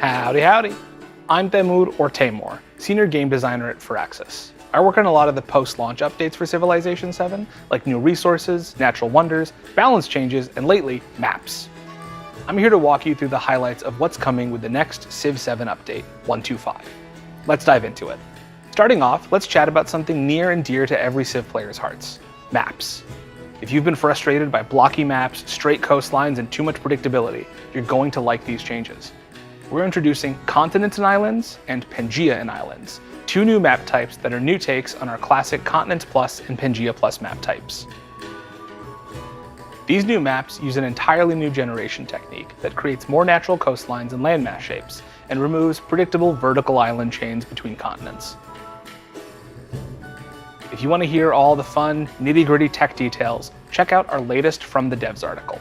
Howdy, howdy. I'm Temur or Tamor, Senior Game Designer at Firaxis. I work on a lot of the post-launch updates for Civilization 7, like new resources, natural wonders, balance changes, and lately, maps. I'm here to walk you through the highlights of what's coming with the next Civ 7 update, 1.2.5. Let's dive into it. Starting off, let's chat about something near and dear to every Civ player's hearts, maps. If you've been frustrated by blocky maps, straight coastlines, and too much predictability, you're going to like these changes. We're introducing Continents and Islands and Pangaea and Islands, two new map types that are new takes on our classic Continents Plus and Pangaea Plus map types. These new maps use an entirely new generation technique that creates more natural coastlines and landmass shapes, and removes predictable vertical island chains between continents. If you want to hear all the fun, nitty-gritty tech details, check out our latest From the Devs article.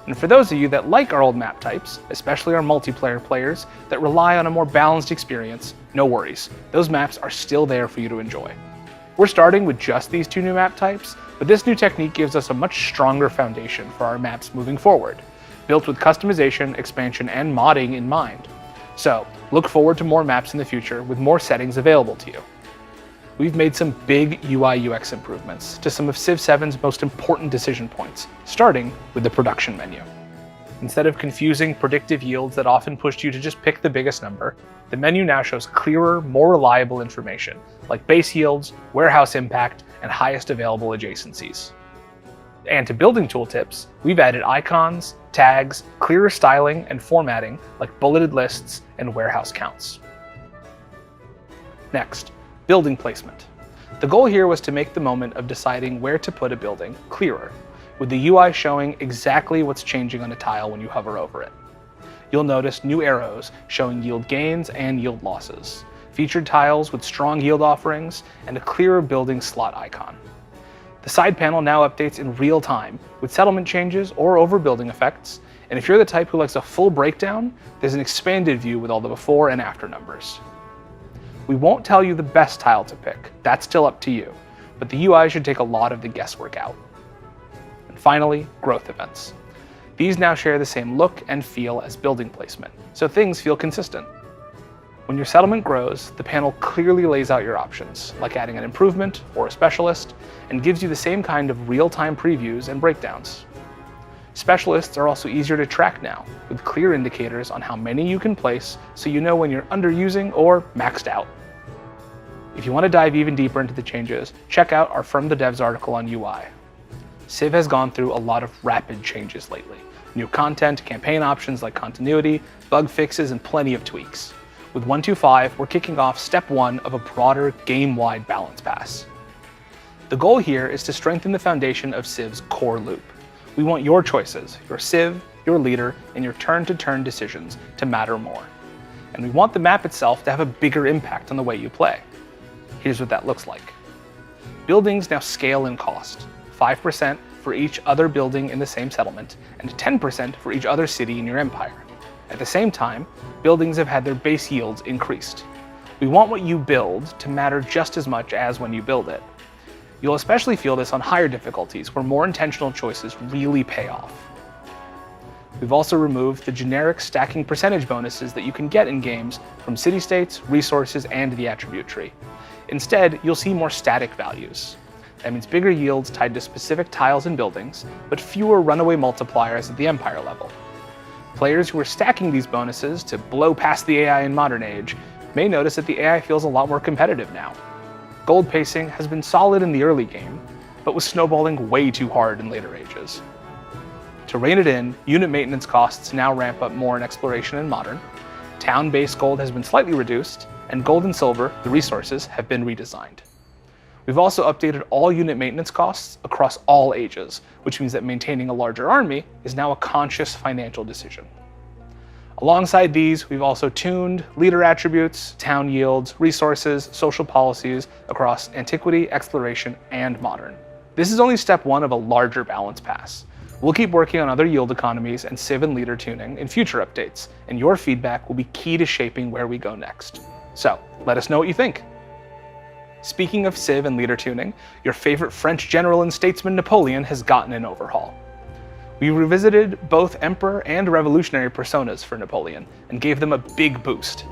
And for those of you that like our old map types, especially our multiplayer players that rely on a more balanced experience, no worries, those maps are still there for you to enjoy. We're starting with just these two new map types, but this new technique gives us a much stronger foundation for our maps moving forward, built with customization, expansion, and modding in mind. So, look forward to more maps in the future with more settings available to you. We've made some big UI/UX improvements to some of Civ 7's most important decision points, starting with the production menu. Instead of confusing predictive yields that often pushed you to just pick the biggest number, the menu now shows clearer, more reliable information, like base yields, warehouse impact, and highest available adjacencies. And to building tooltips, we've added icons, tags, clearer styling, and formatting like bulleted lists and warehouse counts. Next, building placement. The goal here was to make the moment of deciding where to put a building clearer, with the UI showing exactly what's changing on a tile when you hover over it. You'll notice new arrows showing yield gains and yield losses, featured tiles with strong yield offerings, and a clearer building slot icon. The side panel now updates in real time with settlement changes or overbuilding effects, and if you're the type who likes a full breakdown, there's an expanded view with all the before and after numbers. We won't tell you the best tile to pick, that's still up to you, but the UI should take a lot of the guesswork out. And finally, growth events. These now share the same look and feel as building placement, so things feel consistent. When your settlement grows, the panel clearly lays out your options, like adding an improvement or a specialist, and gives you the same kind of real-time previews and breakdowns. Specialists are also easier to track now, with clear indicators on how many you can place so you know when you're underusing or maxed out. If you want to dive even deeper into the changes, check out our From the Devs article on UI. Civ has gone through a lot of rapid changes lately. New content, campaign options like continuity, bug fixes, and plenty of tweaks. With 1.2.5, we're kicking off step 1 of a broader, game-wide balance pass. The goal here is to strengthen the foundation of Civ's core loop. We want your choices, your Civ, your leader, and your turn-to-turn decisions to matter more. And we want the map itself to have a bigger impact on the way you play. Here's what that looks like. Buildings now scale in cost, 5% for each other building in the same settlement, and 10% for each other city in your empire. At the same time, buildings have had their base yields increased. We want what you build to matter just as much as when you build it. You'll especially feel this on higher difficulties where more intentional choices really pay off. We've also removed the generic stacking percentage bonuses that you can get in games from city-states, resources, and the attribute tree. Instead, you'll see more static values. That means bigger yields tied to specific tiles and buildings, but fewer runaway multipliers at the empire level. Players who are stacking these bonuses to blow past the AI in modern age may notice that the AI feels a lot more competitive now. Gold pacing has been solid in the early game, but was snowballing way too hard in later ages. To rein it in, unit maintenance costs now ramp up more in exploration and modern, town-based gold has been slightly reduced, and gold and silver, the resources, have been redesigned. We've also updated all unit maintenance costs across all ages, which means that maintaining a larger army is now a conscious financial decision. Alongside these, we've also tuned leader attributes, town yields, resources, social policies across antiquity, exploration, and modern. This is only step 1 of a larger balance pass. We'll keep working on other yield economies and Civ and leader tuning in future updates, and your feedback will be key to shaping where we go next. So, let us know what you think. Speaking of Civ and leader tuning, your favorite French general and statesman Napoleon has gotten an overhaul. We revisited both Emperor and Revolutionary personas for Napoleon and gave them a big boost.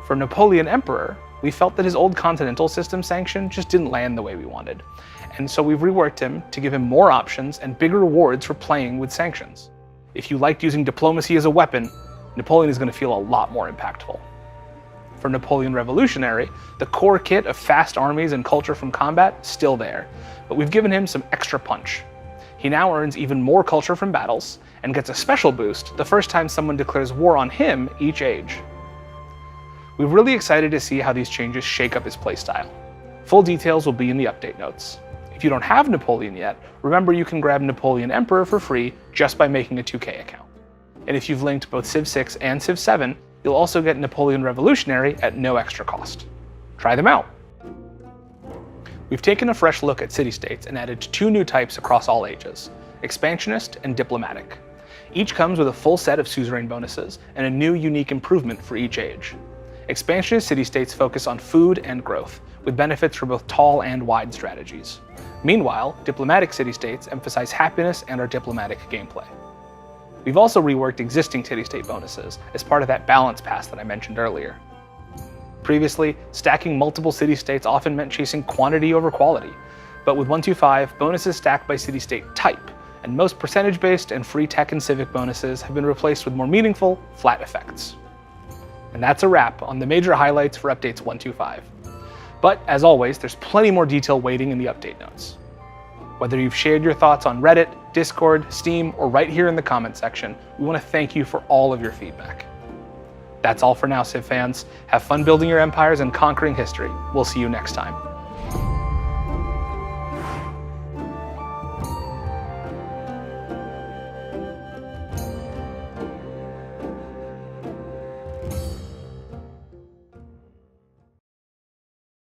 For Napoleon Emperor, we felt that his old continental system sanction just didn't land the way we wanted, and so we've reworked him to give him more options and bigger rewards for playing with sanctions. If you liked using diplomacy as a weapon, Napoleon is going to feel a lot more impactful. For Napoleon Revolutionary, the core kit of fast armies and culture from combat is still there, but we've given him some extra punch. He now earns even more culture from battles, and gets a special boost the first time someone declares war on him each age. We're really excited to see how these changes shake up his playstyle. Full details will be in the update notes. If you don't have Napoleon yet, remember you can grab Napoleon Emperor for free just by making a 2K account. And if you've linked both Civ 6 and Civ 7, you'll also get Napoleon Revolutionary at no extra cost. Try them out! We've taken a fresh look at city-states and added 2 new types across all ages, Expansionist and Diplomatic. Each comes with a full set of suzerain bonuses and a new unique improvement for each age. Expansionist city-states focus on food and growth, with benefits for both tall and wide strategies. Meanwhile, Diplomatic city-states emphasize happiness and our diplomatic gameplay. We've also reworked existing city-state bonuses as part of that balance pass that I mentioned earlier. Previously, stacking multiple city-states often meant chasing quantity over quality, but with 1.2.5, bonuses stack by city-state type, and most percentage-based and free tech and civic bonuses have been replaced with more meaningful, flat effects. And that's a wrap on the major highlights for updates 1.2.5. But as always, there's plenty more detail waiting in the update notes. Whether you've shared your thoughts on Reddit, Discord, Steam, or right here in the comment section, we want to thank you for all of your feedback. That's all for now, Civ fans. Have fun building your empires and conquering history. We'll see you next time.